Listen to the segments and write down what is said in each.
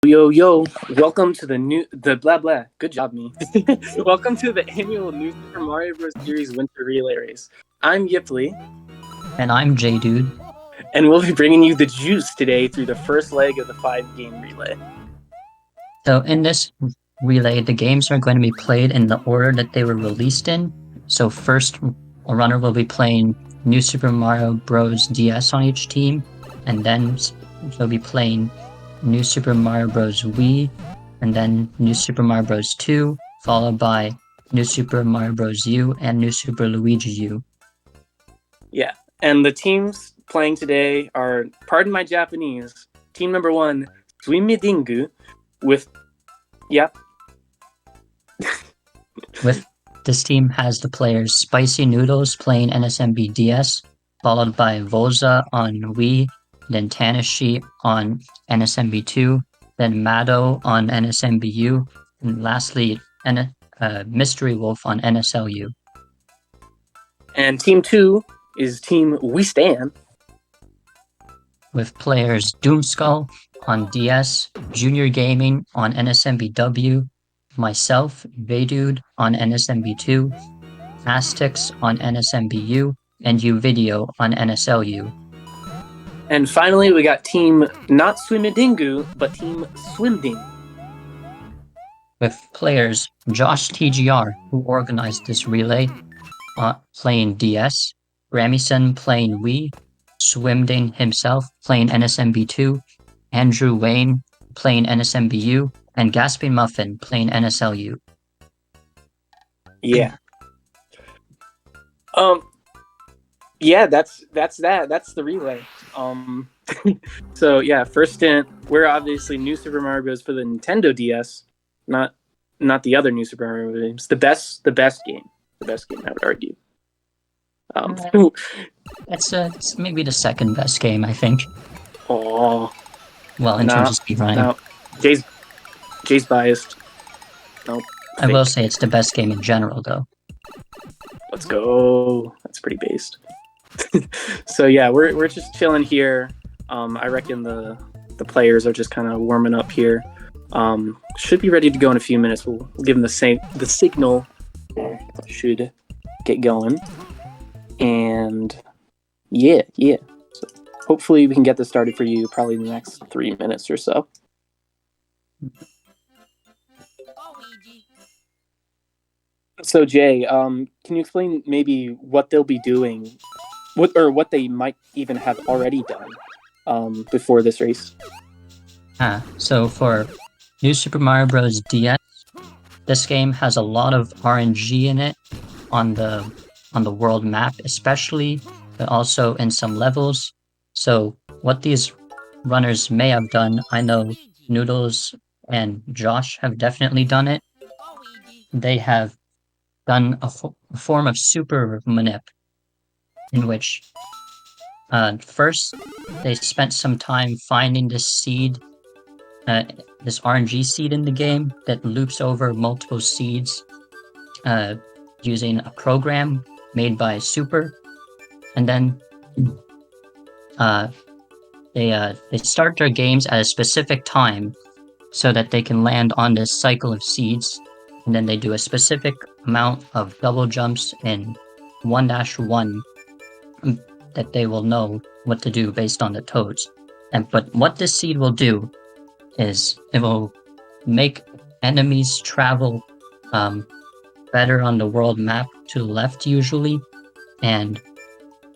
Yo yo, welcome to the blah blah. Good job, me. Welcome to the annual New Super Mario Bros. Series Winter Relay Race. I'm Yipley, And I'm J Dude. and we'll be bringing you the juice today through the first leg of the 5 game relay. So in this relay, the games are going to be played in the order that they were released in. So first, a runner will be playing New Super Mario Bros. DS on each team, and then they'll be playing New Super Mario Bros. Wii, and then New Super Mario Bros. 2, followed by New Super Mario Bros. U and New Super Luigi U. Yeah, and the teams playing today are, pardon my Japanese, team number 1, Suimidingu, with, With this team has the players Spicy Noodles playing NSMB DS, followed by Volza on Wii, then Tanashi on NSMB2, then Mado on NSMBU, and lastly Mystery Wolf on NSLU. And team 2 is team We Stand, with players Doomskull on DS, Junior Gaming on NSMBW, myself, Vaydude on NSMB2, Aztecs on NSMBU, and UVideo on NSLU. and finally we got team not Suimidingu, but team Swimding. With players Josh TGR, who organized this relay, playing DS, Ramison playing Wii, Swimding himself playing NSMB2, Andrew Wayne playing NSMBU, and Gasping Muffin playing NSLU. Yeah. Yeah, that's that. That's the relay. So yeah, first stint, we're obviously New Super Mario Bros. For the Nintendo DS, not the other New Super Mario Bros. Games. The best game, I would argue. It's maybe the second best game, I think. Oh, Well, in terms of speedrunning. no, Jay's biased. Nope. I will say it's the best game in general, though. Let's go. That's pretty based. So yeah, we're just chilling here. I reckon the players are just kind of warming up here. Should be ready to go in a few minutes. We'll give them the signal. Should get going. And yeah. So hopefully we can get this started for you probably in the next 3 minutes or so. So Jay, can you explain maybe what they'll be doing, what they might even have already done before this race? So for New Super Mario Bros. DS, this game has a lot of RNG in it on the world map, especially, but also in some levels. So what these runners may have done, I know Noodles and Josh have definitely done it. They have done a form of super manip, in which first they spent some time finding this seed, this RNG seed in the game that loops over multiple seeds using a program made by Super, and then they start their games at a specific time so that they can land on this cycle of seeds, and then they do a specific amount of double jumps in 1-1 that they will know what to do based on the toads. But what this seed will do is it will make enemies travel better on the world map to the left usually, and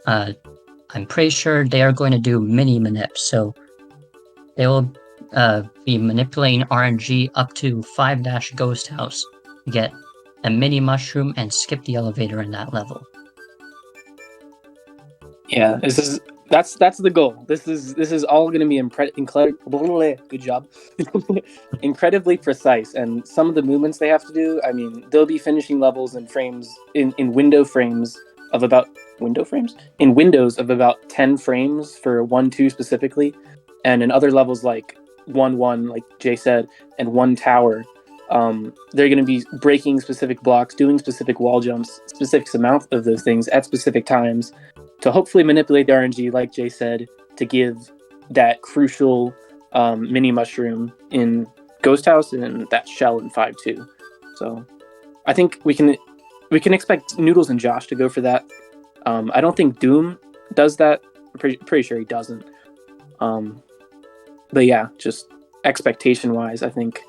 I'm pretty sure they are going to do mini manips, so they will be manipulating RNG up to 5-Ghost House to get a mini mushroom and skip the elevator in that level. Yeah, that's the goal. This is all going to be incredibly good job, incredibly precise, and some of the movements they have to do. I mean, they'll be finishing levels in frames in windows of about 10 frames for 1-2 specifically, and in other levels like 1-1, like Jay said, and 1 tower. They're going to be breaking specific blocks, doing specific wall jumps, specific amount of those things at specific times, to hopefully manipulate the RNG, like Jay said, to give that crucial mini mushroom in Ghost House and that shell in 5-2. So I think we can expect Noodles and Josh to go for that. I don't think Doom does that. I'm pretty sure he doesn't. But yeah, just expectation wise, I think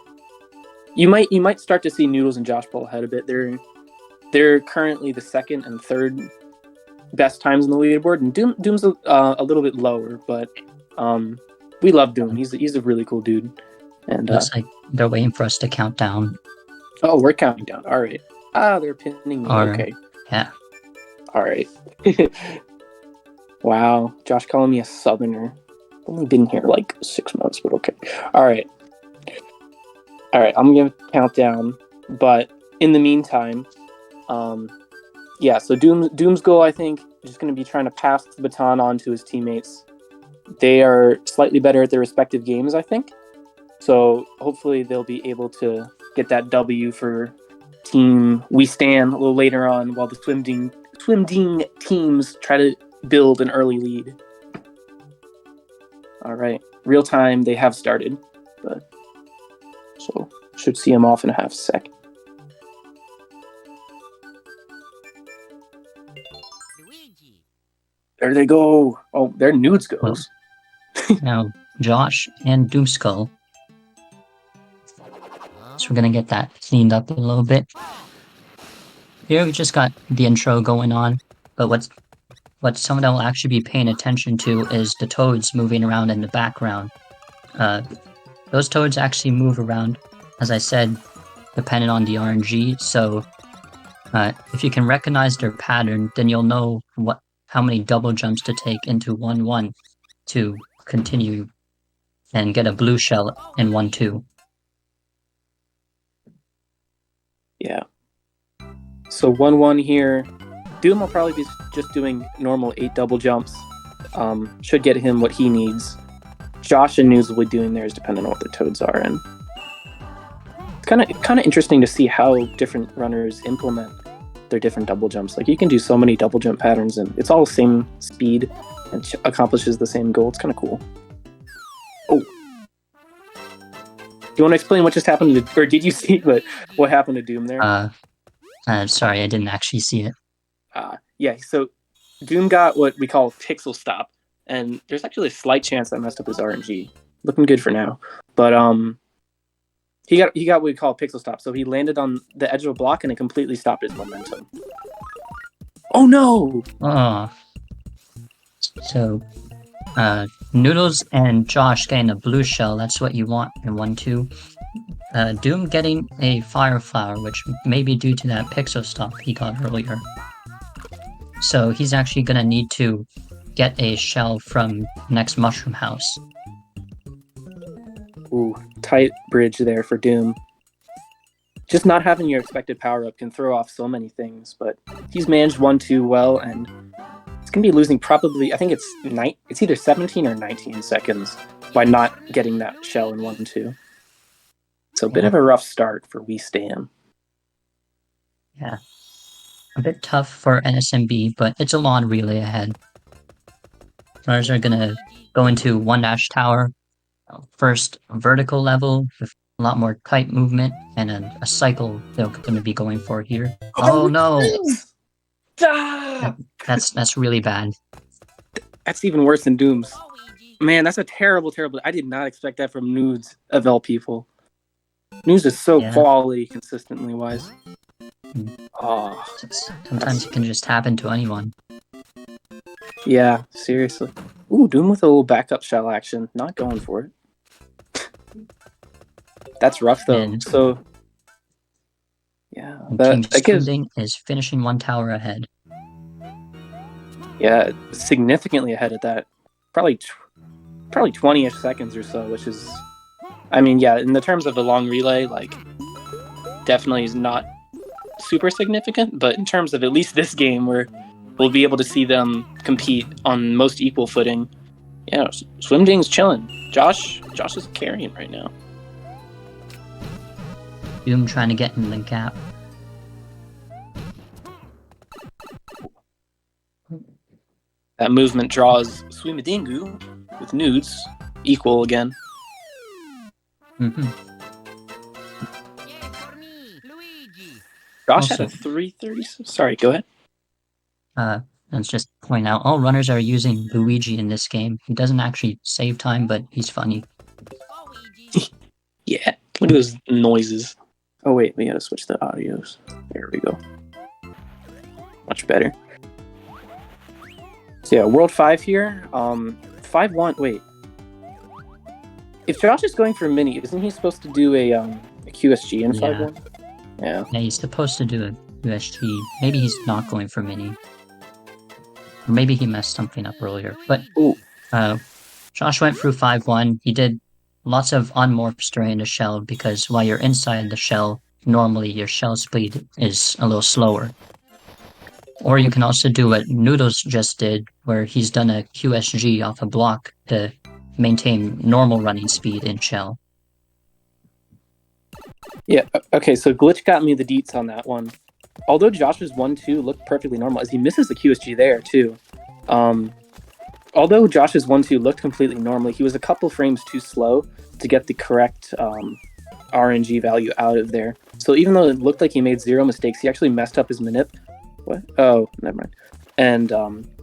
you might start to see Noodles and Josh pull ahead a bit. They're currently the second and third best times in the leaderboard, and Doom's a little bit lower, but we love Doom. He's a really cool dude. And looks like they're waiting for us to count down. Oh, we're counting down. All right. They're pinning me. Okay. Yeah. All right. Wow, Josh calling me a Southerner. Only been here like 6 months, but okay. All right. I'm gonna count down, but in the meantime, yeah. So Doom's goal, I think, is just gonna be trying to pass the baton on to his teammates. They are slightly better at their respective games, I think. So hopefully they'll be able to get that W for Team We Stand a little later on, while the Swimding teams try to build an early lead. All right, real time. They have started, but so should see them off in a half sec. There they go. Oh, there Nudes goes. Now Josh and Doomskull. So we're gonna get that cleaned up a little bit. Here we just got the intro going on, but what someone will actually be paying attention to is the toads moving around in the background. Those toads actually move around, as I said, depending on the RNG. So if you can recognize their pattern, then you'll know how many double jumps to take into 1-1 to continue and get a blue shell in 1-2. Yeah. So 1-1 here. Doom will probably be just doing normal 8 double jumps. Should get him what he needs. Josh and News will be doing theirs depending on what the toads are, and it's kind of interesting to see how different runners implement their different double jumps. Like, you can do so many double jump patterns, and it's all the same speed and accomplishes the same goal. It's kind of cool. Oh, do you want to explain what just happened or did you see what happened to Doom there? Sorry, I didn't actually see it. Yeah, so Doom got what we call pixel stop, and there's actually a slight chance that messed up his RNG. Looking good for now, but he got what we call pixel stop. So he landed on the edge of a block, and it completely stopped his momentum. Oh no! So Noodles and Josh getting a blue shell. That's what you want in 1-2. Doom getting a fire flower, which may be due to that pixel stop he got earlier. So he's actually gonna need to get a shell from next mushroom house. Ooh, tight bridge there for Doom. Just not having your expected power up can throw off so many things, but he's managed 1-2 well, and it's gonna be losing probably, I think it's either 17 or 19 seconds by not getting that shell in 1-2. So a bit of a rough start for We Stand. Yeah. A bit tough for NSMB, but it's a long relay ahead. Runners are gonna go into 1- tower. First vertical level with a lot more kite movement, and a cycle they're gonna be going for here. Oh no! That's really bad. That's even worse than Doom's. Man, that's a terrible. I did not expect that from Nudes of all people. News is so quality consistently wise. Oh, sometimes it can just happen to anyone. Yeah, seriously. Ooh, Doom with a little backup shell action. Not going for it. That's rough though. And so yeah, Team Swimding is finishing 1 tower ahead. Yeah, significantly ahead of that. Probably 20-ish seconds or so, which is, I mean, yeah, in the terms of a long relay, like, definitely is not super significant, but in terms of at least this game where we'll be able to see them compete on most equal footing, yeah, Swimding's chilling. Josh is carrying right now. Doom trying to get in the gap. That movement draws Swimdingu with Nudes equal again. Hmm. Josh had Also, a 330. Sorry, go ahead. let's just point out all runners are using Luigi in this game. He doesn't actually save time, but he's funny. Yeah, look at those noises. Oh wait, we gotta switch the audios. There we go. Much better. So yeah, World 5 here. 5-1. Wait. If Josh is going for mini, isn't he supposed to do a QSG in 5-1? Yeah. Yeah, he's supposed to do a USG. Maybe he's not going for mini. Or maybe he messed something up earlier. But Ooh. Josh went through 5-1. He did lots of unmorphs during the shell because while you're inside the shell, normally your shell speed is a little slower. Or you can also do what Noodles just did, where he's done a QSG off a block to maintain normal running speed in shell. Yeah, okay, so Glitch got me the deets on that one. Although Josh's 1-2 looked perfectly normal, as he misses the QSG there, too. Although Josh's 1-2 looked completely normal, he was a couple frames too slow to get the correct RNG value out of there. So even though it looked like he made 0 mistakes, he actually messed up his manip. What? Oh, never mind. And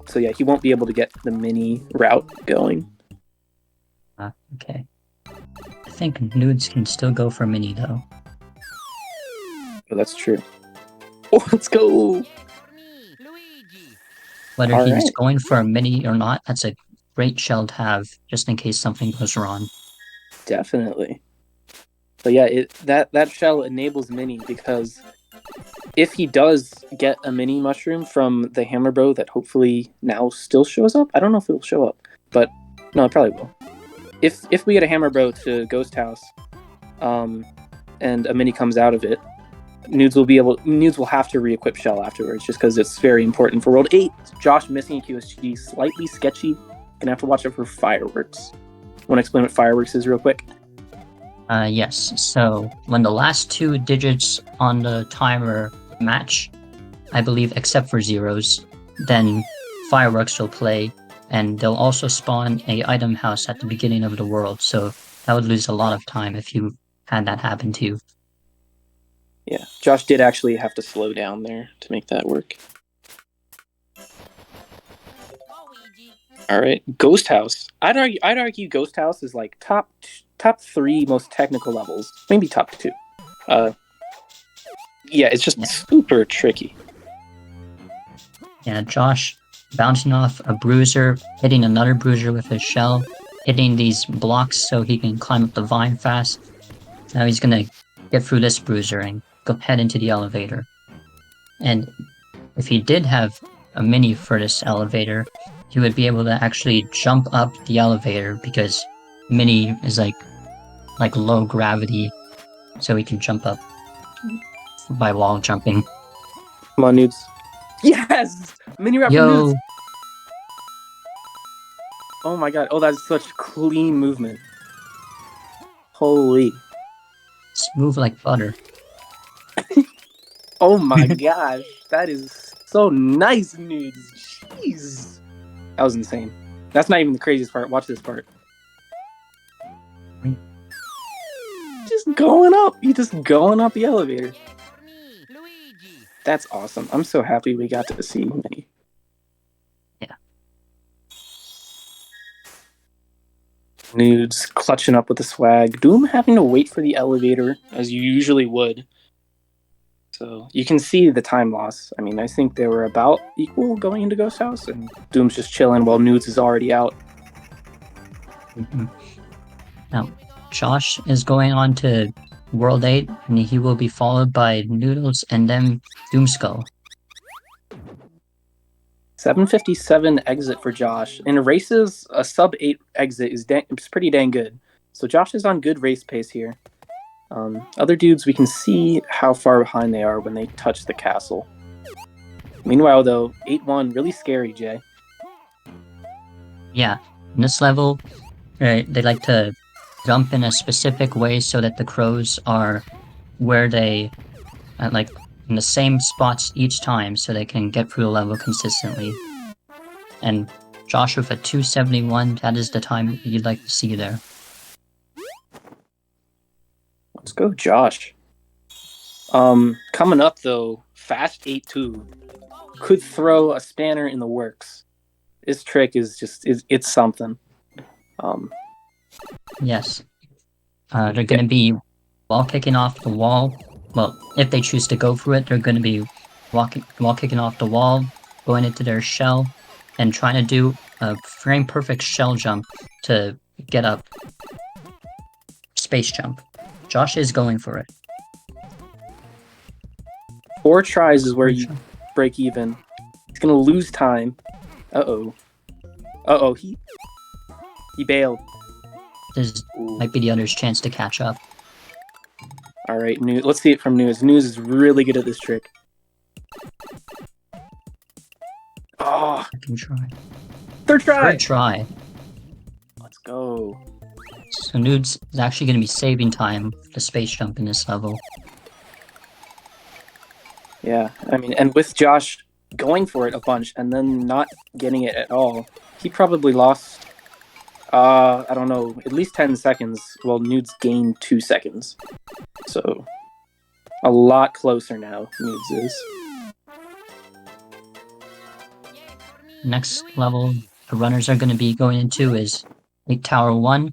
so yeah, he won't be able to get the mini route going. Okay. I think Nudes can still go for mini, though. Oh, that's true. Oh, let's go! Whether All he's right. going for a mini or not, that's a great shell to have, just in case something goes wrong. Definitely. But yeah, that shell enables mini because if he does get a mini mushroom from the Hammer Bro that hopefully now still shows up, I don't know if it will show up, but no, it probably will. If we get a Hammer Bro to Ghost House, and a mini comes out of it, Nudes will have to re-equip Shell afterwards, just because it's very important for World 8. Josh missing a QSG, slightly sketchy. Gonna have to watch out for fireworks. Want to explain what fireworks is real quick? Yes, so when the last 2 digits on the timer match, I believe except for zeros, then fireworks will play, and they'll also spawn a item house at the beginning of the world, so that would lose a lot of time if you had that happen to you. Yeah, Josh did actually have to slow down there to make that work. All right, Ghost House. I'd argue Ghost House is like top 3 most technical levels, maybe top 2. Yeah, it's just super tricky. Yeah, Josh bouncing off a bruiser, hitting another bruiser with his shell, hitting these blocks so he can climb up the vine fast. Now he's gonna get through this bruiser and go head into the elevator. And if he did have a mini for this elevator, he would be able to actually jump up the elevator because mini is like low gravity, so he can jump up by wall jumping. Come on, Nudes. Yes! Mini rap for Nudes! Oh my god. Oh, that's such clean movement. Holy. Smooth like butter. Oh my gosh. That is so nice, Nudes. Jeez. That was insane. That's not even the craziest part. Watch this part. Just going up. You just going up the elevator. That's awesome. I'm so happy we got to see Mini. Yeah. Nudes clutching up with the swag. Doom having to wait for the elevator as you usually would. So you can see the time loss. I mean, I think they were about equal going into Ghost House, and Doom's just chilling while Nudes is already out. Mm-hmm. Now, Josh is going on to World 8, and he will be followed by Noodles and then Doomskull. 757 exit for Josh. In races, a sub 8 exit is pretty dang good. So Josh is on good race pace here. Other dudes, we can see how far behind they are when they touch the castle. Meanwhile, though, 8-1, really scary, Jay. Yeah, in this level, they like to jump in a specific way so that the crows are where they, like, in the same spots each time so they can get through the level consistently. And Josh with a 271, that is the time you'd like to see there. go, Josh. Coming up though, Fast 8-2 could throw a spanner in the works. This trick it's something. Yes. They're going to be wall kicking off the wall. Well, if they choose to go for it, they're going to be wall kicking off the wall, going into their shell, and trying to do a frame perfect shell jump to get up space jump. Josh is going for it. 4 tries is where you break even. He's gonna lose time. Uh-oh. He bailed. This might be the other's chance to catch up. Alright, let's see it from News. News is really good at this trick. Oh, Second try. third try! Third try. Let's go. So Nudes is actually going to be saving time for the space jump in this level. Yeah, I mean, and with Josh going for it a bunch and then not getting it at all, he probably lost, I don't know, at least 10 seconds, while Nudes gained 2 seconds. So, a lot closer now, Nudes is. Next level the runners are going to be going into is 8 Tower 1,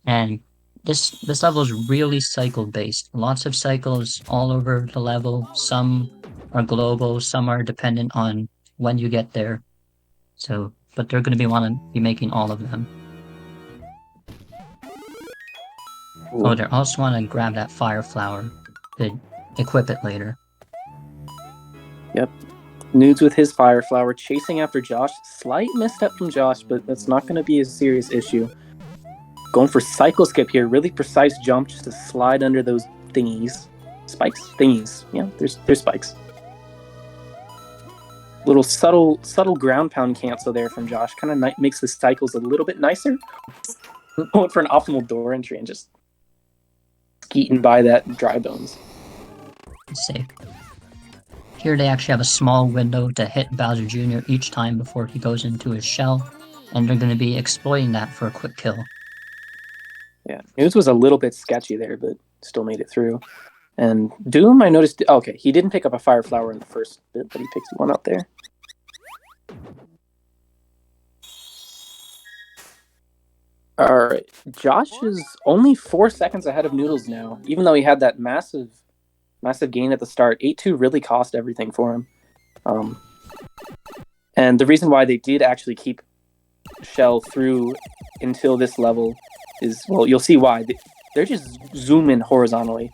and this level is really cycle based. Lots of cycles all over the level. Some are global, some are dependent on when you get there. So, but they're going to want to be making all of them. Ooh. Oh, they also want to grab that fire flower to equip it later. Yep. Nudes with his fire flower, chasing after Josh. Slight misstep from Josh, but that's not going to be a serious issue. Going for cycle skip here, really precise jump just to slide under those thingies. Spikes? Thingies. Yeah, there's spikes. Little subtle ground pound cancel there from Josh. Kind of makes the cycles a little bit nicer. Going for an optimal door entry and just skeeting by that dry bones. Safe. Here they actually have a small window to hit Bowser Jr. each time before he goes into his shell, and they're going to be exploiting that for a quick kill. Yeah, Nudes was a little bit sketchy there, but still made it through. And Doom, I noticed... Okay, he didn't pick up a fire flower in the first bit, but he picked one up there. Alright, Josh is only 4 seconds ahead of Noodles now, even though he had that massive gain at the start. 8-2 really cost everything for him. And the reason why they did actually keep Shell through until this level is, well, you'll see why. They're just zooming horizontally.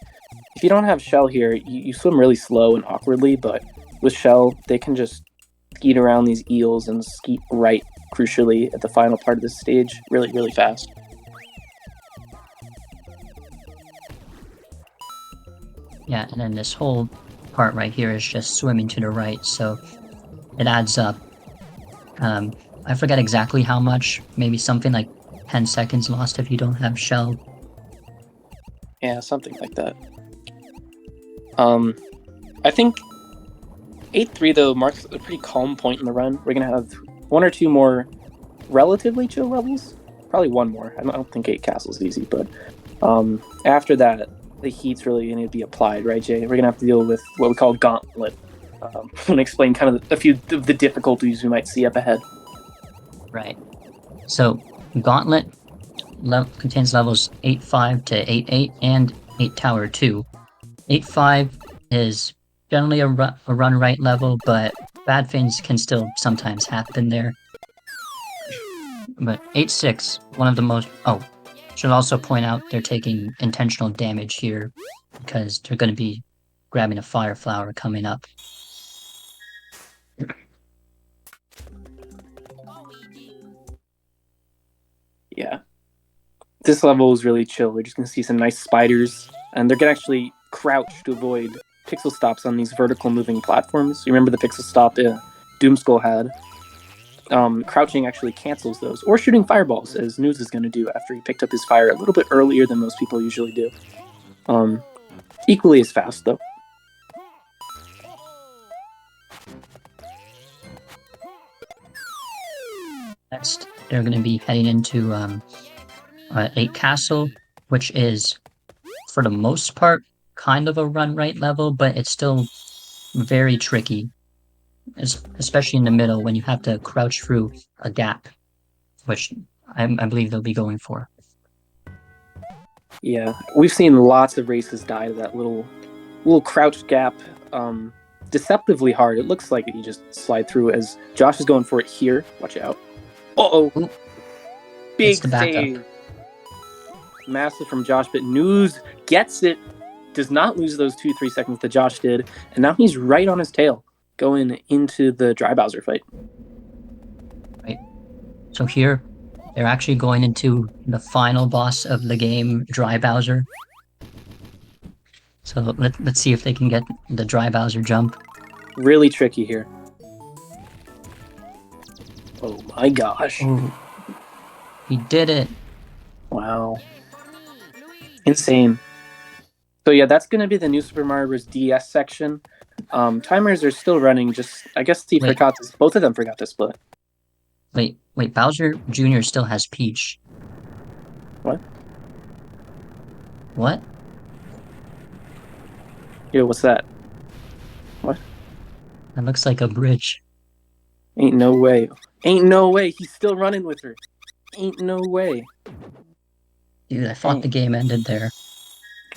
If you don't have Shell here, you swim really slow and awkwardly, but with Shell, they can just skeet around these eels and skeet right, crucially, at the final part of this stage really, really fast. Yeah, and then this whole part right here is just swimming to the right, so it adds up. I forget exactly how much, maybe something like 10 seconds lost if you don't have Shell. Yeah, something like that. I think 8-3 though marks a pretty calm point in the run. We're gonna have 1 or 2 more relatively chill levels. Probably 1 more. I don't think 8 Castles is easy, but after that, the heat's really going to be applied, right, Jay? We're going to have to deal with what we call Gauntlet. And explain kind of a few of the difficulties we might see up ahead. Right. So, Gauntlet contains levels 8-5 to 8-8 and 8 Tower 2. 8-5 is generally a run right level, but bad things can still sometimes happen there. But 8-6, one of the most... Oh, should also point out they're taking intentional damage here because they're going to be grabbing a fire flower coming up. Yeah. This level is really chill. We're just going to see some nice spiders, and they're going to actually crouch to avoid pixel stops on these vertical moving platforms. You remember the pixel stop Doomskull had? Crouching actually cancels those, or shooting fireballs, as News is going to do after he picked up his fire a little bit earlier than most people usually do. Equally as fast, though. Next, they're going to be heading into 8 Castle, which is for the most part, kind of a run right level, but it's still very tricky, especially in the middle when you have to crouch through a gap, which I believe they'll be going for. Yeah, we've seen lots of races die to that little crouch gap. Deceptively hard. It looks like you just slide through as Josh is going for it here. Watch out. Uh-oh. Ooh. Big It's the backup. save. Massive from Josh, but News gets it. Does not lose those 2-3 seconds that Josh did. And now he's right on his tail going into the Dry Bowser fight. Right. So here, they're actually going into the final boss of the game, Dry Bowser. So let's see if they can get the Dry Bowser jump. Really tricky here. Oh my gosh. Ooh. He did it. Wow. Insane. So yeah, that's going to be the New Super Mario Bros. DS section. Timers are still running, just, I guess he forgot to, both of them forgot to split. Wait, Bowser Jr. still has Peach. What? What? Yeah, what's that? What? That looks like a bridge. Ain't no way. Ain't no way. He's still running with her. Ain't no way. Dude, I thought the game ended there.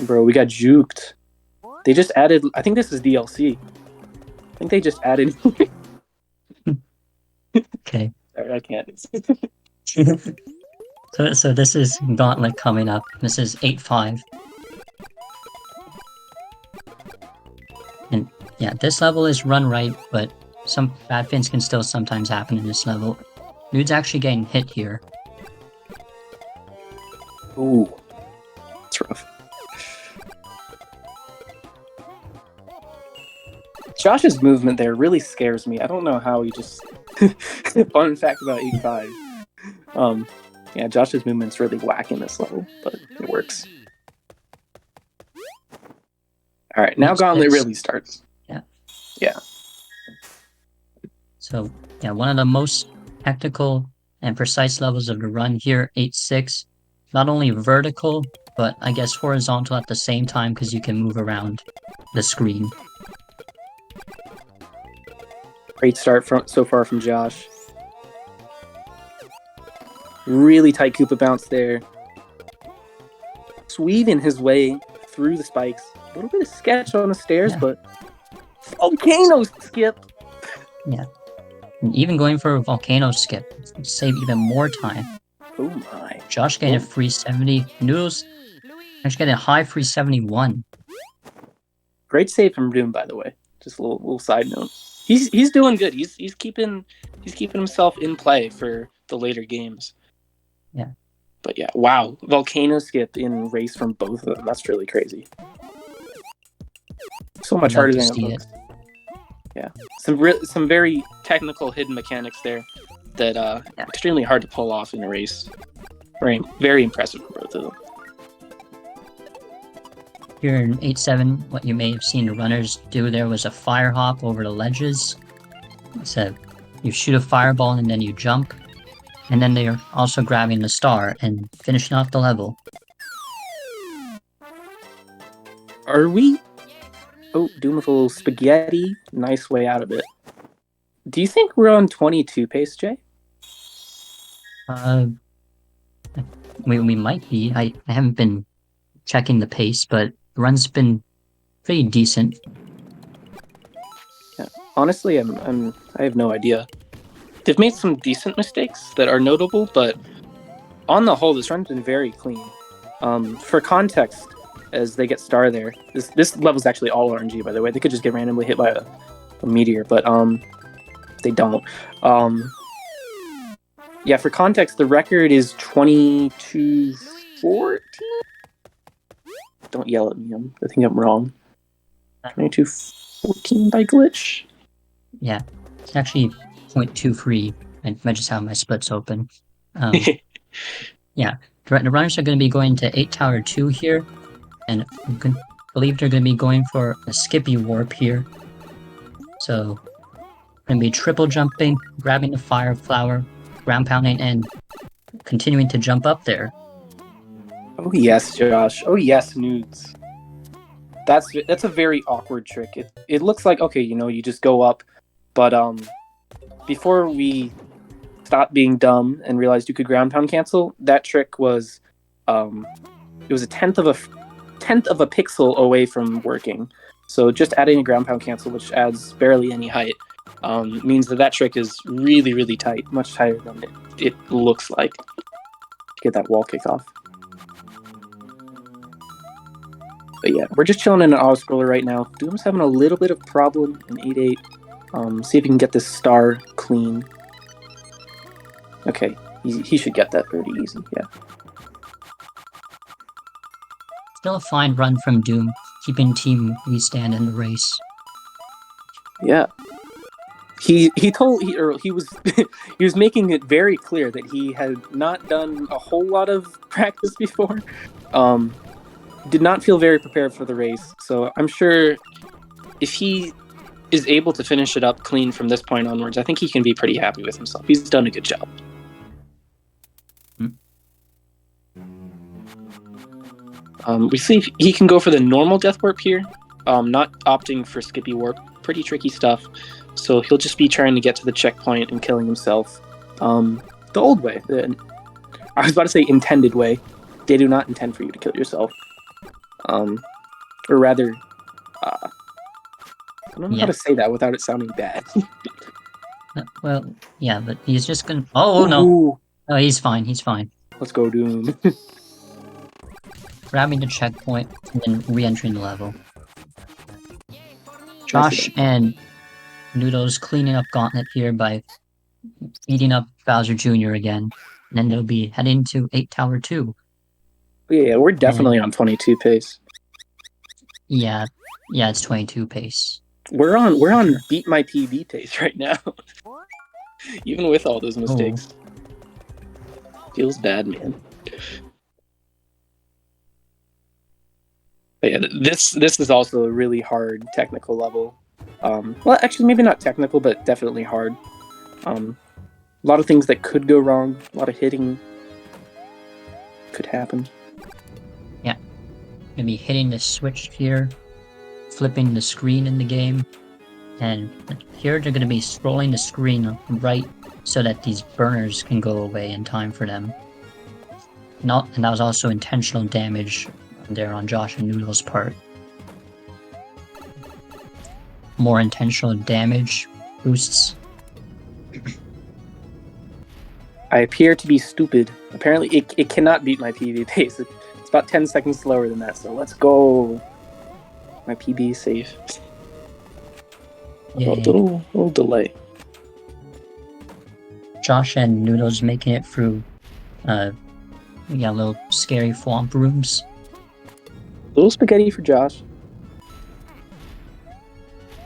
Bro, we got juked. They just added, I think this is DLC. I think they just added. Okay. Sorry, I can't. So this is Gauntlet coming up. This is 8-5. And yeah, this level is run right, but some bad things can still sometimes happen in this level. Dude's actually getting hit here. Ooh. That's rough. Josh's movement there really scares me. I don't know how he just... Fun fact about 8-5. Yeah, Josh's movement's really whack in this level, but it works. Alright, now Gauntlet really starts. Yeah. Yeah. So, yeah, one of the most technical and precise levels of the run here, 8-6. Not only vertical, but I guess horizontal at the same time because you can move around the screen. Great start so far from Josh. Really tight Koopa bounce there. Sweeping his way through the spikes. A little bit of sketch on the stairs, but volcano skip. Yeah. And even going for a volcano skip, save even more time. Oh my. Josh getting a free 70. Noodles actually getting a high free 71. Great save from Doom, by the way. Just a little side note. He's doing good. He's keeping himself in play for the later games. Yeah. But yeah, wow. Volcano skip in race from both of them. That's really crazy. So much harder than it looks. Yeah. Some very technical hidden mechanics there that extremely hard to pull off in a race. Very, very impressive for both of them. Here in 8-7, what you may have seen the runners do there was a fire hop over the ledges. So you shoot a fireball and then you jump. And then they are also grabbing the star and finishing off the level. Are we? Oh, Doom with a little spaghetti. Nice way out of it. Do you think we're on 22 pace, Jay? We might be. I haven't been checking the pace, but the run's been pretty decent. Yeah. Honestly, I have no idea. They've made some decent mistakes that are notable, but on the whole, this run's been very clean. For context, as they get star there, this level's actually all RNG, by the way. They could just get randomly hit by a meteor, but they don't. Yeah, for context, the record is 22-14. Don't yell at me. I think I'm wrong. 22-14 by glitch. Yeah, it's actually 0.23. I just have my splits open. Yeah, the runners are going to be going to 8 Tower 2 here, and I believe they're going to be going for a Skippy Warp here. So, going to be triple jumping, grabbing the fire flower, ground pounding, and continuing to jump up there. Oh yes, Josh. Oh yes, nudes. That's a very awkward trick. It looks like, okay, you just go up, but before we stopped being dumb and realized you could ground pound cancel, that trick was it was a tenth of a pixel away from working. So just adding a ground pound cancel, which adds barely any height, means that trick is really, really tight, much tighter than it looks like. Get that wall kick off. But yeah, we're just chilling in an auto scroller right now. Doom's having a little bit of problem in 8-8. See if he can get this star clean. Okay, he should get that pretty easy, yeah. Still a fine run from Doom, keeping Team We Stand in the race. Yeah. He was he was making it very clear that he had not done a whole lot of practice before. Did not feel very prepared for the race. So I'm sure if he is able to finish it up clean from this point onwards, I think he can be pretty happy with himself. He's done a good job. We see if he can go for the normal death warp here, not opting for Skippy warp. Pretty tricky stuff. So he'll just be trying to get to the checkpoint and killing himself. The old way. I was about to say intended way. They do not intend for you to kill yourself. Or rather, I don't know how to say that without it sounding bad. Well, yeah, but he's just gonna... Oh, no. Oh, he's fine, he's fine. Let's go, Doom. Grabbing the checkpoint and then re-entering the level. Josh and Noodles cleaning up Gauntlet here by beating up Bowser Jr. again. And then they'll be heading to 8 Tower 2. Yeah, we're definitely on 22 pace. Yeah, it's 22 pace. We're on beat my PB pace right now. Even with all those mistakes. Feels bad, man. But yeah, this is also a really hard technical level. Well, actually, maybe not technical, but definitely hard. A lot of things that could go wrong. A lot of hitting could happen. Yeah, gonna be hitting the switch here, flipping the screen in the game, and here they're gonna be scrolling the screen right so that these burners can go away in time for them. And that was also intentional damage there on Josh and Noodle's part. More intentional damage boosts. I appear to be stupid. Apparently, it cannot beat my PB pace. It's about 10 seconds slower than that, so let's go. My PB is safe. A little delay. Josh and Noodles making it through little scary swamp rooms. Little spaghetti for Josh.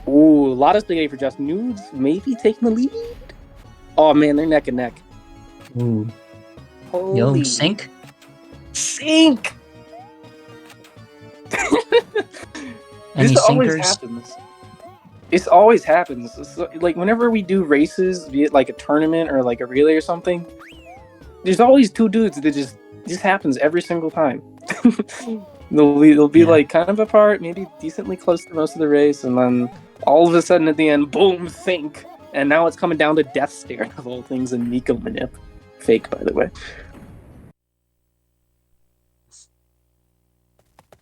Ooh, a lot of spaghetti for Josh. Nudes maybe taking the lead. Oh man, they're neck and neck. Ooh. Holy. Yo, Sync? Sync! Any This always sinkers? happens. This always happens. So, like, whenever we do races, be it like a tournament or like a relay or something, there's always two dudes that just happens every single time. They'll be like kind of apart, maybe decently close to most of the race, and then all of a sudden at the end, boom, sync. And now it's coming down to Death Stare of all things and Miko Manip. Fake, by the way.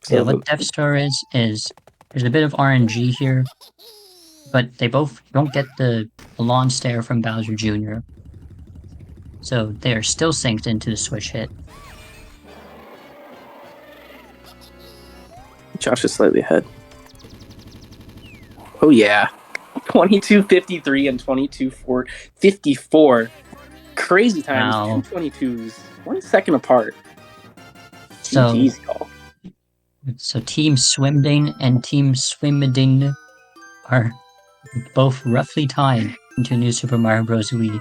So yeah, what Death Star is there's a bit of RNG here, but they both don't get the lawn stare from Bowser Jr. So they are still synced into the switch hit. Josh is slightly ahead. Oh yeah. 22:53 and 22:54. Crazy times. Wow. 2 22s. 1 second apart. So- GG's, y'all. So Team Swimding and Team Swimmiding are both roughly tied into New Super Mario Bros. Wii.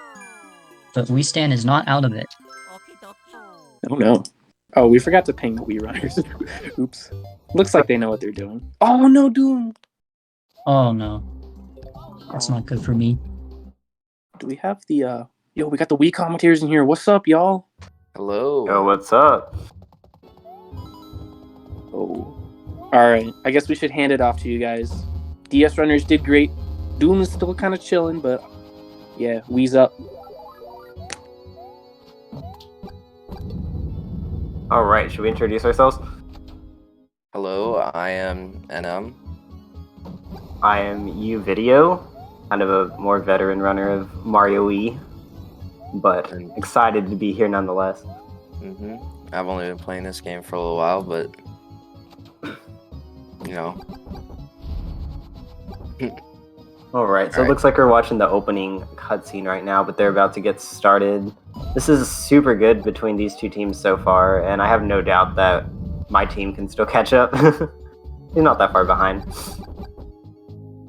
But Wii Stand is not out of it. Oh no. Oh, we forgot to ping the Wii runners. Oops. Looks like they know what they're doing. Oh no, Doom! Oh no. That's not good for me. Do we have the we got the Wii commentators in here. What's up, y'all? Hello. Yo, what's up? go. All right, I guess we should hand it off to you guys. DS runners did great. Doom is still kind of chilling, but yeah, Wii's up. All right, should we introduce ourselves? Hello, I am NM. I am uVideo, kind of a more veteran runner of Mario Wii, but excited to be here nonetheless. I've only been playing this game for a little while, but you know. All right, so it looks like we're watching the opening cutscene right now, but they're about to get started. This is super good between these two teams so far, and I have no doubt that my team can still catch up. They're not that far behind.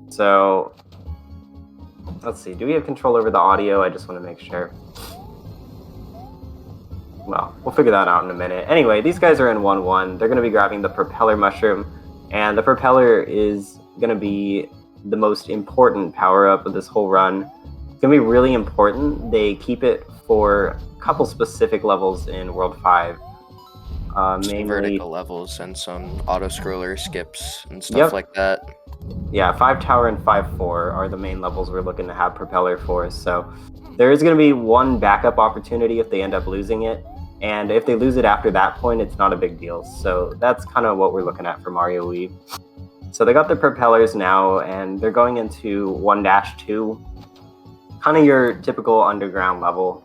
So, let's see. Do we have control over the audio? I just want to make sure. Well, we'll figure that out in a minute. Anyway, these guys are in 1-1. They're going to be grabbing the propeller mushroom, and the propeller is going to be the most important power-up of this whole run. It's going to be really important. They keep it for a couple specific levels in World 5. Mainly vertical levels and some auto-scroller skips and stuff like that. Yeah, 5 tower and 5-4 are the main levels we're looking to have propeller for. So there is going to be one backup opportunity if they end up losing it. And if they lose it after that point, it's not a big deal. So that's kind of what we're looking at for Mario Wii. So they got their propellers now, and they're going into 1-2, kind of your typical underground level.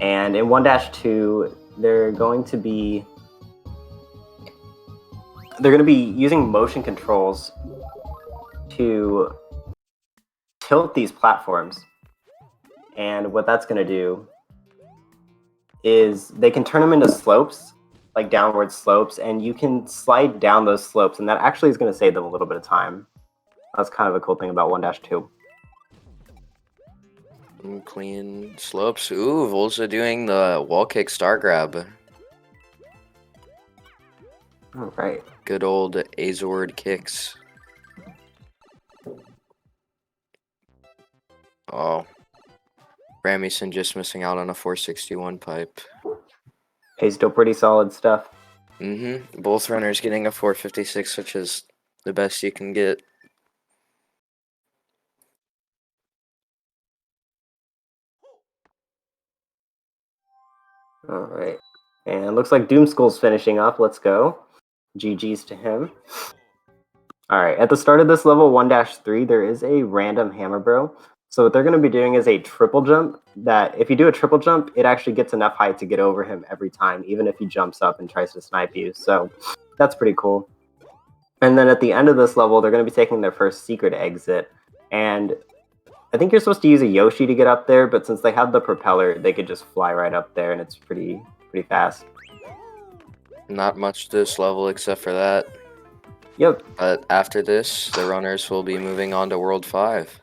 And in 1-2, they're going to be using motion controls to tilt these platforms. And what that's going to do is they can turn them into slopes, like downward slopes, and you can slide down those slopes, and that actually is going to save them a little bit of time. That's kind of a cool thing about 1-2. Clean slopes. Ooh, Volza doing the wall kick star grab. All right. Good old Azord kicks. Oh. Ramison just missing out on a 461 pipe. Hey, still pretty solid stuff. Both runners getting a 456, which is the best you can get. All right. And it looks like Doomskull's finishing up. Let's go. GG's to him. All right. At the start of this level 1-3, there is a random hammer bro. So what they're going to be doing is a triple jump that if you do a triple jump, it actually gets enough height to get over him every time, even if he jumps up and tries to snipe you. So that's pretty cool. And then at the end of this level, they're going to be taking their first secret exit. And I think you're supposed to use a Yoshi to get up there, but since they have the propeller, they could just fly right up there, and it's pretty fast. Not much this level except for that. Yep. But after this, the runners will be moving on to World 5.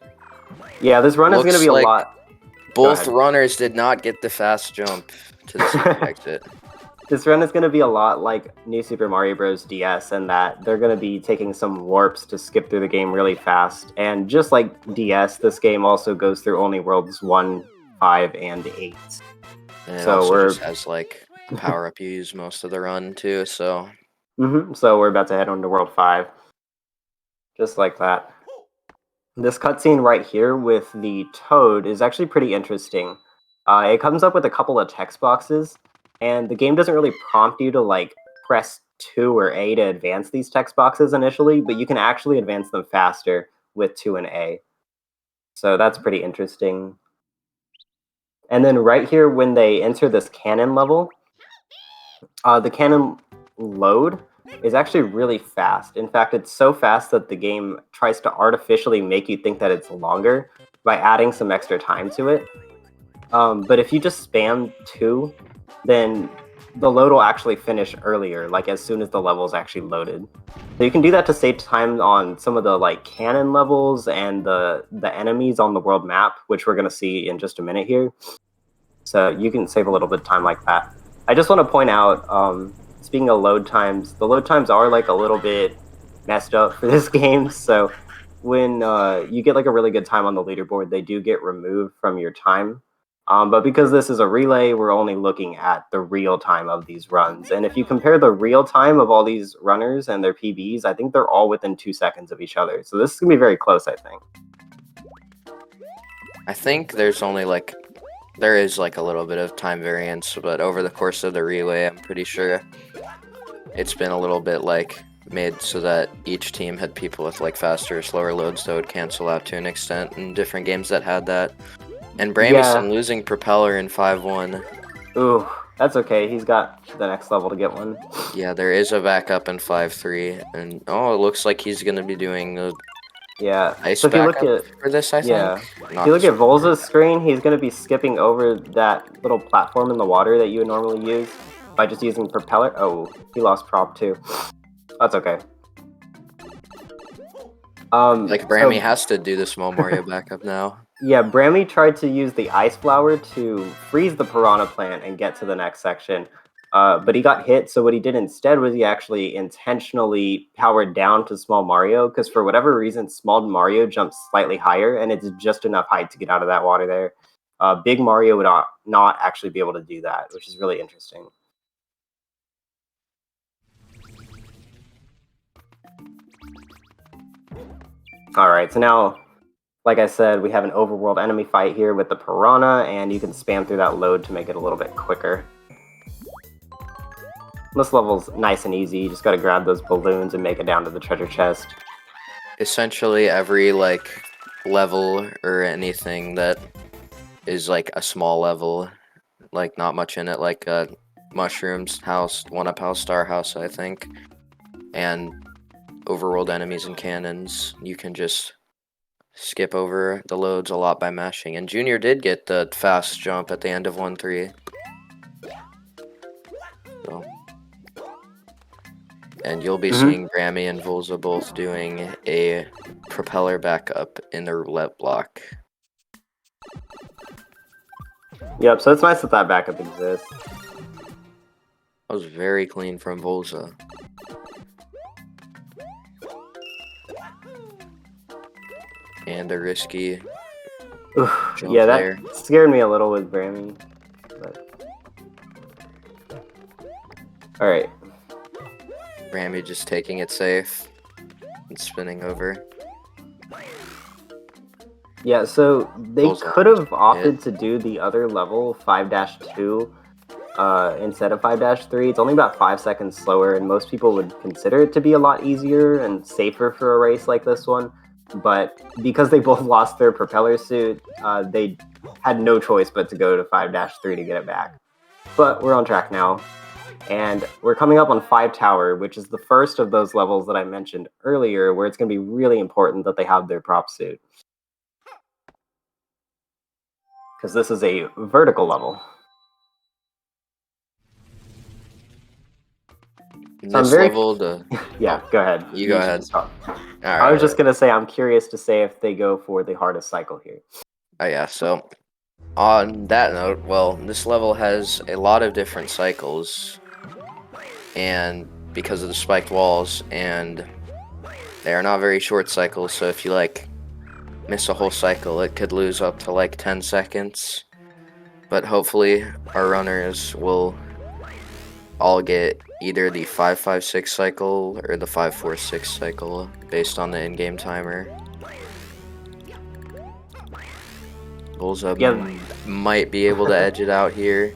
Yeah, this run is going to be a lot. Both runners did not get the fast jump to the secret exit. This run is going to be a lot like New Super Mario Bros. DS, in that they're going to be taking some warps to skip through the game really fast. And just like DS, this game also goes through only worlds 1, 5, and 8. And it so also just has like a power up you use most of the run too. So so we're about to head on to World 5, just like that. This cutscene right here with the Toad is actually pretty interesting. It comes up with a couple of text boxes, and the game doesn't really prompt you to like press 2 or A to advance these text boxes initially, but you can actually advance them faster with 2 and A. So that's pretty interesting. And then right here, when they enter this cannon level, the cannon load is actually really fast. In fact, it's so fast that the game tries to artificially make you think that it's longer by adding some extra time to it. But if you just spam 2, then the load will actually finish earlier, like as soon as the level is actually loaded. So you can do that to save time on some of the like cannon levels and the enemies on the world map, which we're going to see in just a minute here. So you can save a little bit of time like that. I just want to point out, speaking of load times, the load times are like a little bit messed up for this game. So when you get like a really good time on the leaderboard, they do get removed from your time. But because this is a relay, we're only looking at the real time of these runs. And if you compare the real time of all these runners and their PBs, I think they're all within 2 seconds of each other. So this is going to be very close, I think. I think there's only like there is like a little bit of time variance, but over the course of the relay, I'm pretty sure it's been a little bit like made so that each team had people with like faster or slower loads that would cancel out to an extent in different games that had that. And Bramison losing Propeller in 5-1. Ooh, that's okay. He's got the next level to get one. Yeah, there is a backup in 5-3, and it looks like he's gonna be doing a nice So if you backup look at for this, I think. if you look at Volza's screen, he's going to be skipping over that little platform in the water that you would normally use by just using Propeller. Oh, he lost prop too. That's okay. Like Brammy has to do the small Mario backup now. Yeah, Brammy tried to use the Ice Flower to freeze the Piranha Plant and get to the next section. But he got hit, so what he did instead was he actually intentionally powered down to Small Mario, because for whatever reason, Small Mario jumps slightly higher, and it's just enough height to get out of that water there. Big Mario would not actually be able to do that, which is really interesting. Alright, so now, like I said, we have an overworld enemy fight here with the Piranha, and you can spam through that load to make it a little bit quicker. This level's nice and easy. You just gotta grab those balloons and make it down to the treasure chest. Essentially, every like level or anything that is like a small level, like not much in it, like Mushrooms House, 1-Up House, Star House, I think, and overworld enemies and cannons, you can just skip over the loads a lot by mashing. And Junior did get the fast jump at the end of 1-3. So. And you'll be seeing Grammy and Volza both doing a propeller backup in the roulette block. Yep, so it's nice that that backup exists. That was very clean from Volza. And a risky jump Yeah, that there. scared me a little with Brammy. But... Alright. Grammy just taking it safe and spinning over. Yeah, so they Volza could have opted to do the other level, 5-2, instead of 5-3. It's only about 5 seconds slower, and most people would consider it to be a lot easier and safer for a race like this one. But because they both lost their propeller suit, they had no choice but to go to 5-3 to get it back. But we're on track now. And we're coming up on 5 Tower, which is the first of those levels that I mentioned earlier, where it's going to be really important that they have their prop suit. Because this is a vertical level. This level, Yeah, go ahead. You go ahead. I was just going to say, I'm curious to say if they go for the hardest cycle here. Oh yeah, so on that note, well, this level has a lot of different cycles, and because of the spiked walls, and they are not very short cycles, so if you like miss a whole cycle, it could lose up to like 10 seconds. But hopefully our runners will all get either the 5-5-6 cycle or the 5-4-6 cycle based on the in-game timer. Volza might be able to edge it out here.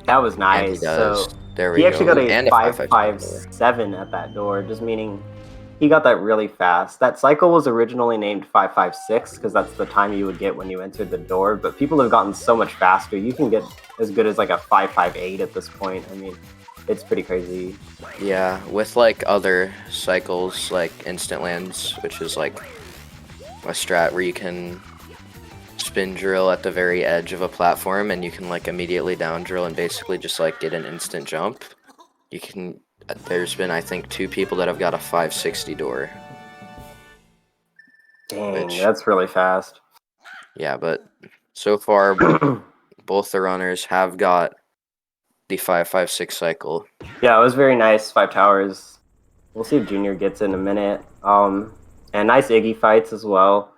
That was nice. And he does. So there we he actually go. got a And 5-5-7 at that door, just meaning he got that really fast. That cycle was originally named 5-5-6 because that's the time you would get when you entered the door, but people have gotten so much faster. You can get as good as like a 5-5-8 at this point. I mean, it's pretty crazy. Yeah, with like other cycles like Instant Lands, which is like a strat where you can spin drill at the very edge of a platform and you can like immediately down drill and basically just like get an instant jump. You can, there's been I think 2 people that have got a 560 door. Dang, that's really fast. Yeah, but so far both the runners have got the 5-5-6 cycle. Yeah, it was very nice. 5 Towers. We'll see if Junior gets in a minute. And nice Iggy fights as well.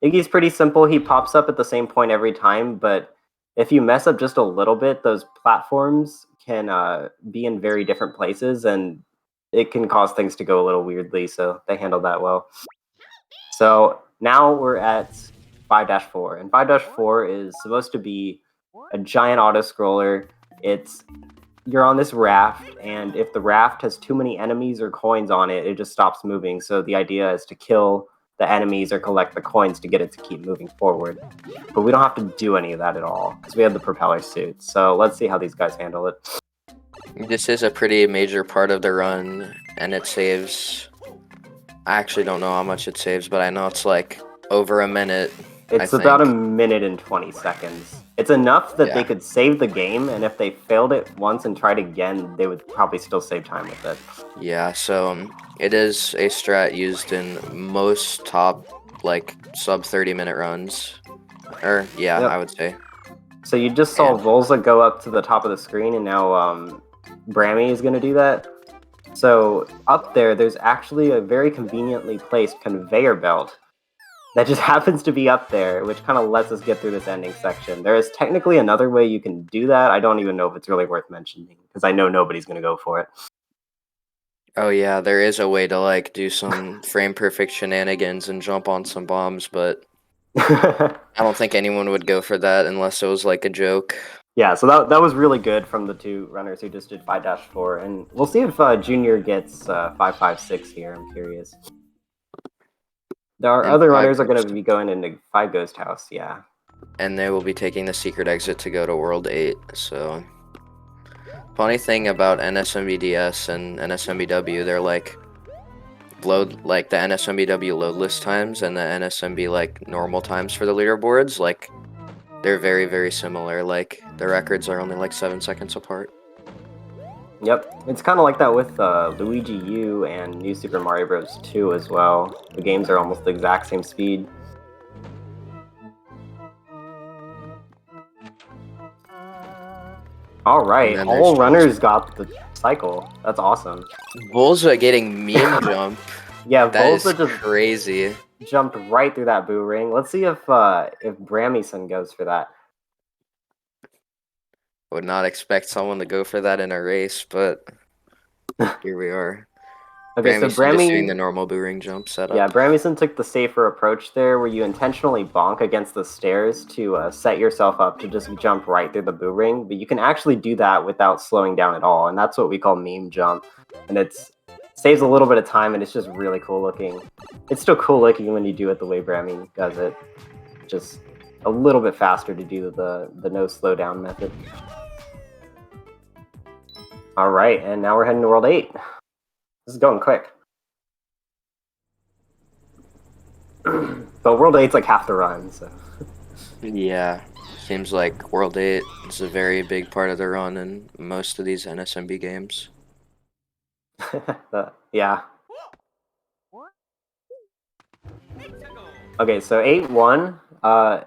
Iggy's pretty simple. He pops up at the same point every time, but if you mess up just a little bit, those platforms can be in very different places, and it can cause things to go a little weirdly. So they handled that well. So now we're at 5-4, and 5-4 is supposed to be a giant auto scroller. You're on this raft, and if the raft has too many enemies or coins on it, it just stops moving. So the idea is to kill the enemies or collect the coins to get it to keep moving forward. But we don't have to do any of that at all, because we have the propeller suit. So let's see how these guys handle it. This is a pretty major part of the run, and it saves. I actually don't know how much it saves, but I know it's like over a minute. It's about a minute and 20 seconds. It's enough that they could save the game, and if they failed it once and tried again, they would probably still save time with it. Yeah, so it is a strat used in most top, like, sub 30-minute runs. Yep. I would say. So you just saw Volza go up to the top of the screen, and now Brammy is going to do that. So up there's actually a very conveniently placed conveyor belt that just happens to be up there, which kind of lets us get through this ending section. There is technically another way you can do that. I don't even know if it's really worth mentioning, because I know nobody's going to go for it. Oh yeah, there is a way to like do some frame perfect shenanigans and jump on some bombs, but I don't think anyone would go for that unless it was like a joke. Yeah, so that was really good from the two runners who just did 5-4, and we'll see if Junior gets 5-5-6 here. I'm curious. Our other runners are going to be going into 5 Ghost House, yeah. And they will be taking the secret exit to go to World 8, so... Funny thing about NSMBDS and NSMBW, they're like... like the NSMBW load list times and the NSMB like normal times for the leaderboards, like they're very, very similar. Like the records are only like 7 seconds apart. Yep, it's kind of like that with Luigi U and New Super Mario Bros. 2 as well. The games are almost the exact same speed. Alright, all runners got the cycle. That's awesome. Volza getting meme jump. Yeah, Volza just crazy. Jumped right through that boo ring. Let's see if Brammyson goes for that. Would not expect someone to go for that in a race, but here we are. Okay, so Brammyson just doing the normal boo ring jump setup. Yeah, Brammyson took the safer approach there, where you intentionally bonk against the stairs to set yourself up to just jump right through the boo ring. But you can actually do that without slowing down at all, and that's what we call meme jump. And it saves a little bit of time, and it's just really cool looking. It's still cool looking when you do it the way Brammy does it. Just a little bit faster to do the no slowdown method. All right, and now we're heading to World 8. This is going quick. But World 8's like half the run, so... Yeah, seems like World 8 is a very big part of the run in most of these NSMB games. Yeah. Okay, so 8-1. I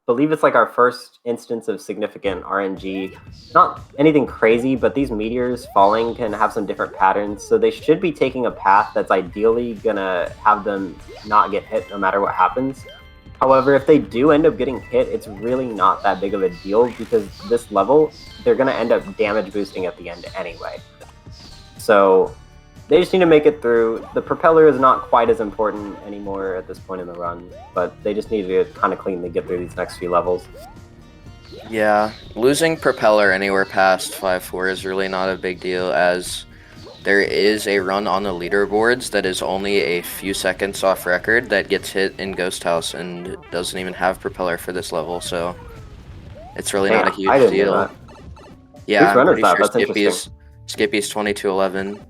believe it's like our first instance of significant RNG. Not anything crazy, but these meteors falling can have some different patterns, so they should be taking a path that's ideally gonna have them not get hit no matter what happens. However, if they do end up getting hit, it's really not that big of a deal, because this level, they're gonna end up damage boosting at the end anyway. So they just need to make it through. The propeller is not quite as important anymore at this point in the run, but they just need to kind of cleanly get through these next few levels. Yeah, losing propeller anywhere past 5-4 is really not a big deal, as there is a run on the leaderboards that is only a few seconds off record that gets hit in Ghost House and doesn't even have propeller for this level, so it's really not a huge deal. Yeah, I'm pretty sure Skippy's 2211.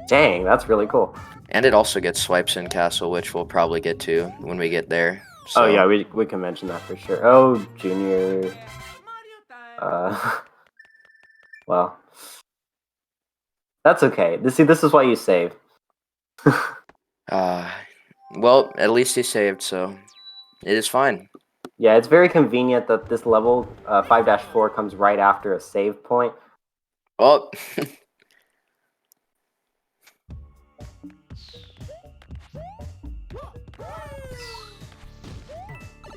Dang, that's really cool. And it also gets swipes in Castle, which we'll probably get to when we get there. So. Oh yeah, we can mention that for sure. Oh, Junior. Well, that's okay. This is why you save. Well, at least he saved, so it is fine. Yeah, it's very convenient that this level 5-4 comes right after a save point. Oh.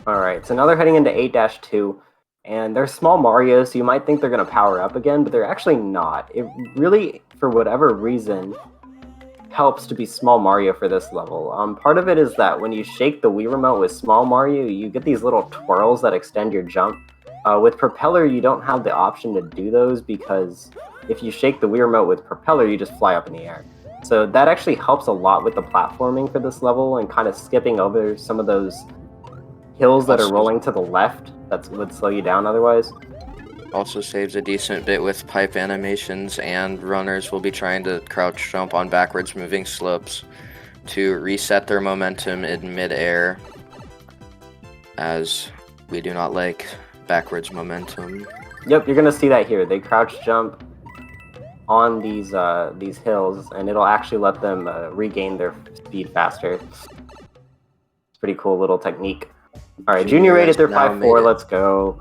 Alright, so now they're heading into 8-2. And they're small Mario, so you might think they're going to power up again, but they're actually not. It really, for whatever reason, helps to be small Mario for this level. Part of it is that when you shake the Wii Remote with small Mario, you get these little twirls that extend your jump. With Propeller, you don't have the option to do those because if you shake the Wii Remote with Propeller, you just fly up in the air. So that actually helps a lot with the platforming for this level and kind of skipping over some of those hills that are rolling to the left that would slow you down otherwise. Also saves a decent bit with pipe animations, and runners will be trying to crouch jump on backwards moving slopes to reset their momentum in midair, as we do not like backwards momentum. Yep, you're gonna see that here. They crouch jump on these hills, and it'll actually let them regain their speed faster. It's a pretty cool little technique. All right, Junior rated their 5-4. Let's go.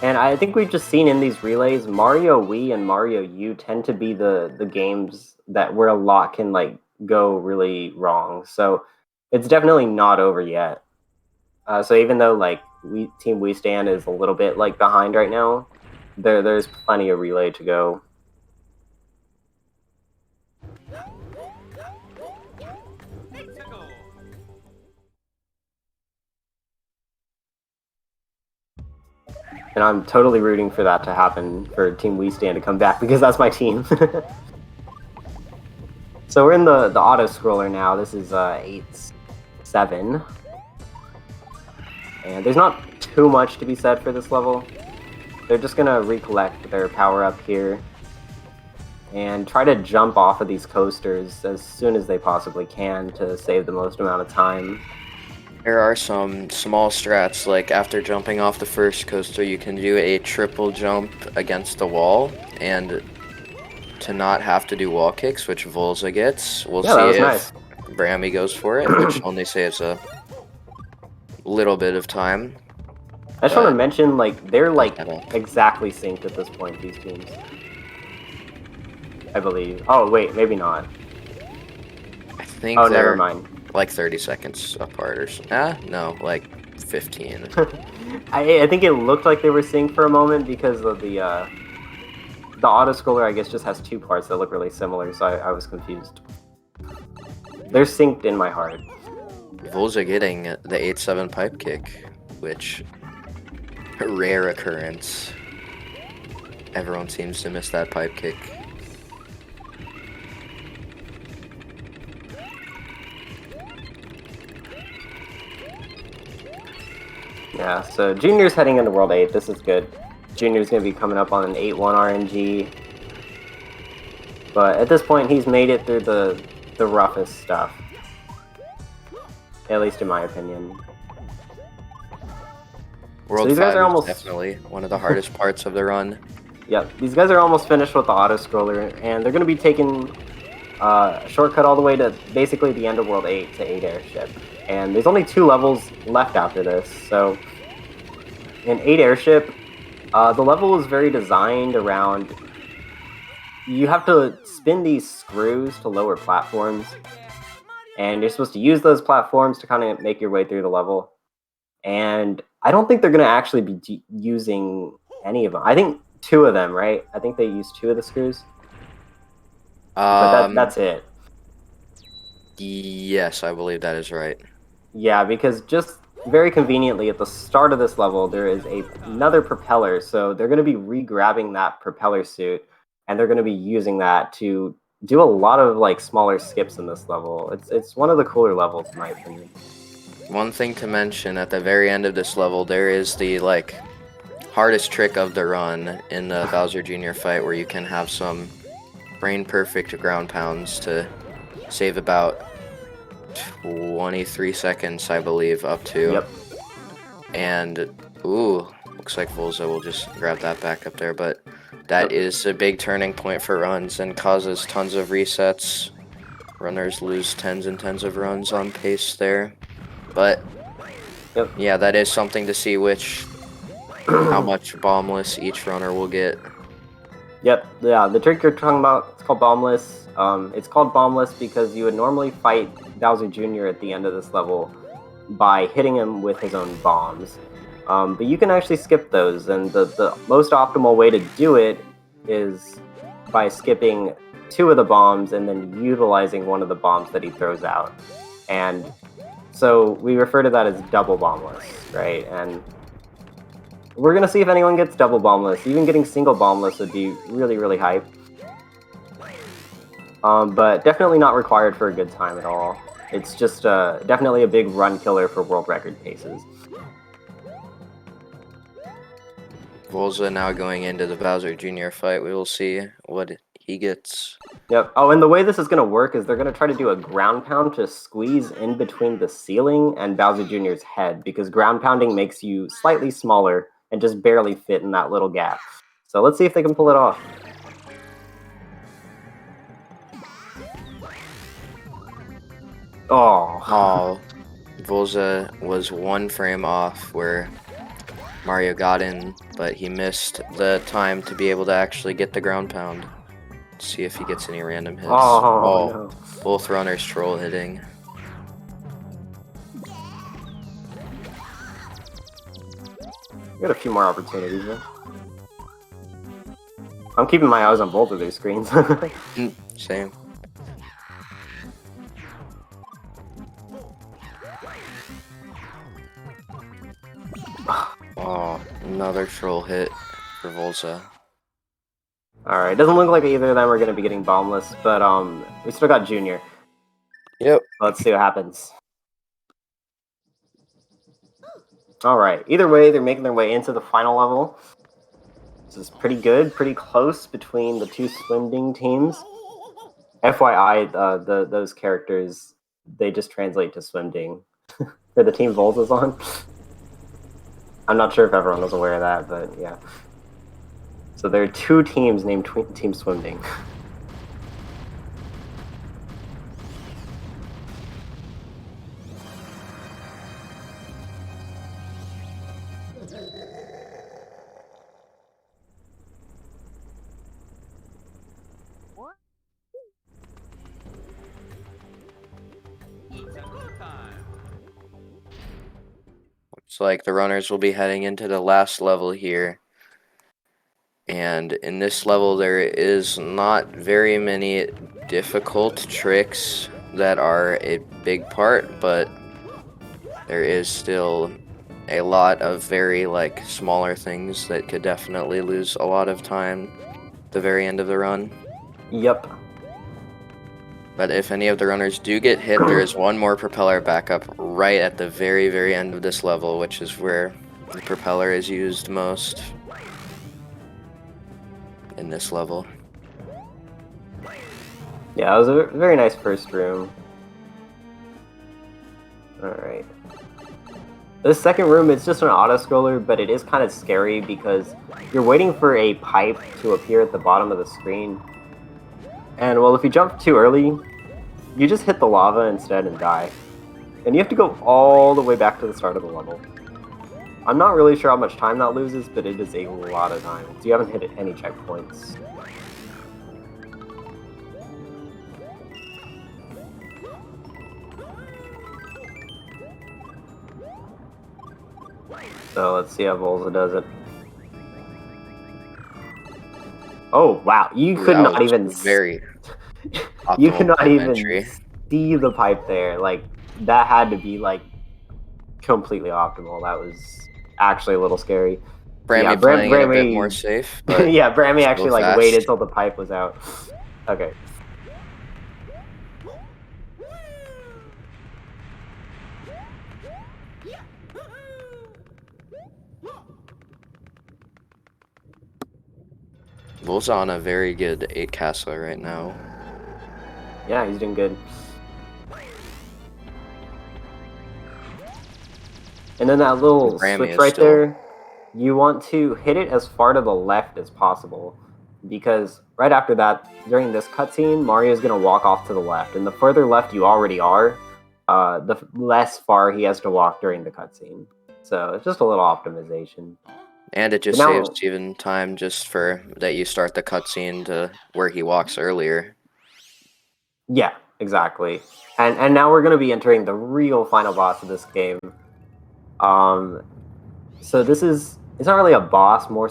And I think we've just seen in these relays, Mario Wii and Mario U tend to be the games that where a lot can like go really wrong. So it's definitely not over yet. So even though like Team Wii Stand is a little bit like behind right now, there's plenty of relay to go. And I'm totally rooting for that to happen, for Team Wii Stand to come back, because that's my team. So we're in the auto-scroller now. This is 8-7. And there's not too much to be said for this level. They're just going to recollect their power-up here and try to jump off of these coasters as soon as they possibly can to save the most amount of time. There are some small strats, like after jumping off the first coaster, you can do a triple jump against the wall, and to not have to do wall kicks, which Volza gets. We'll see if nice. Brammy goes for it, which only saves a little bit of time. I just want to mention, like, they're like exactly synced at this point, these teams. I believe. Oh, wait, maybe not. I think Oh, they're never mind. like 30 seconds apart or something. No, like 15. I think it looked like they were synced for a moment because of the auto-scroller, I guess, just has two parts that look really similar, so I was confused. They're synced in my heart. Volza getting the 8-7 pipe kick, which a rare occurrence. Everyone seems to miss that pipe kick. Yeah, so Junior's heading into World 8. This is good. Junior's going to be coming up on an 8-1 RNG. But at this point, he's made it through the roughest stuff. At least in my opinion. World these 5 guys are is almost- definitely one of the hardest parts of the run. Yep, these guys are almost finished with the auto-scroller, and they're going to be taking a shortcut all the way to basically the end of World 8 to 8 Airship. And there's only 2 levels left after this, so in 8 Airship, the level is very designed around, you have to spin these screws to lower platforms, and you're supposed to use those platforms to kind of make your way through the level. And I don't think they're going to actually be using any of them. I think 2 of them, right? I think they used 2 of the screws. But that's it. Yes, I believe that is right. Yeah, because just very conveniently at the start of this level, there is another propeller. So they're going to be re-grabbing that propeller suit, and they're going to be using that to do a lot of like smaller skips in this level. It's one of the cooler levels, in my opinion. One thing to mention, at the very end of this level, there is the like hardest trick of the run in the Bowser Jr. fight, where you can have some brain perfect ground pounds to save about 23 seconds, I believe, up to. Yep. And ooh, looks like Volza will just grab that back up there, but that is a big turning point for runs and causes tons of resets. Runners lose tens and tens of runs on pace there. But Yep. yeah, that is something to see how much bombless each runner will get. Yep, yeah, the trick you're talking about, it's called bombless. It's called bombless because you would normally fight Bowser Jr. at the end of this level by hitting him with his own bombs. But you can actually skip those, and the most optimal way to do it is by skipping 2 of the bombs and then utilizing one of the bombs that he throws out. And so we refer to that as double bombless, right? And we're going to see if anyone gets double bombless. Even getting single bombless would be really, really hype. But definitely not required for a good time at all. It's just definitely a big run killer for world record paces. Volza now going into the Bowser Jr. fight. We will see what he gets. Yep. Oh, and the way this is going to work is they're going to try to do a ground pound to squeeze in between the ceiling and Bowser Jr.'s head, because ground pounding makes you slightly smaller and just barely fit in that little gap. So let's see if they can pull it off. Oh, Volza was 1 frame off where Mario got in, but he missed the time to be able to actually get the ground pound. Let's see if he gets any random hits. No. Both runners troll hitting. We got a few more opportunities though. I'm keeping my eyes on both of their screens. Same. Oh, another troll hit for Volza. Alright, doesn't look like either of them are going to be getting bombless, but we still got Junior. Yep. Let's see what happens. Alright, either way, they're making their way into the final level. This is pretty good, pretty close between the 2 Swimding teams. FYI, those characters, they just translate to Swimding for the team Volza's on. I'm not sure if everyone was aware of that, but yeah. So there are 2 teams named Team Swimding. Looks like the runners will be heading into the last level here. And in this level, there is not very many difficult tricks that are a big part, but there is still a lot of very smaller things that could definitely lose a lot of time at the very end of the run. Yep. But if any of the runners do get hit, there is one more propeller backup right at the very, very end of this level, which is where the propeller is used most in this level. Yeah, it was a very nice first room. Alright. This second room, it's just an auto-scroller, but it is kind of scary because you're waiting for a pipe to appear at the bottom of the screen. And, well, if you jump too early, you just hit the lava instead and die. And you have to go all the way back to the start of the level. I'm not really sure how much time that loses, but it is a lot of time. So you haven't hit any checkpoints. So let's see how Volza does it. Oh wow! You could That not was even very you could not optimal even entry. see the pipe there. Like that had to be completely optimal. That was actually a little scary. Brammy playing it a bit more safe, but yeah, Brammy still actually fast. waited till the pipe was out. Okay. Bull's on a very good 8 castle right now. Yeah, he's doing good. And then that little Grammy switch is right still- there, you want to hit it as far to the left as possible. Because right after that, during this cutscene, Mario's going to walk off to the left. And the further left you already are, the less far he has to walk during the cutscene. So it's just a little optimization. And it just But now- saves even time just for that you start the cutscene to where he walks earlier. Yeah, Exactly. And now we're going to be entering the real final boss of this game. So this is, it's not really a boss, more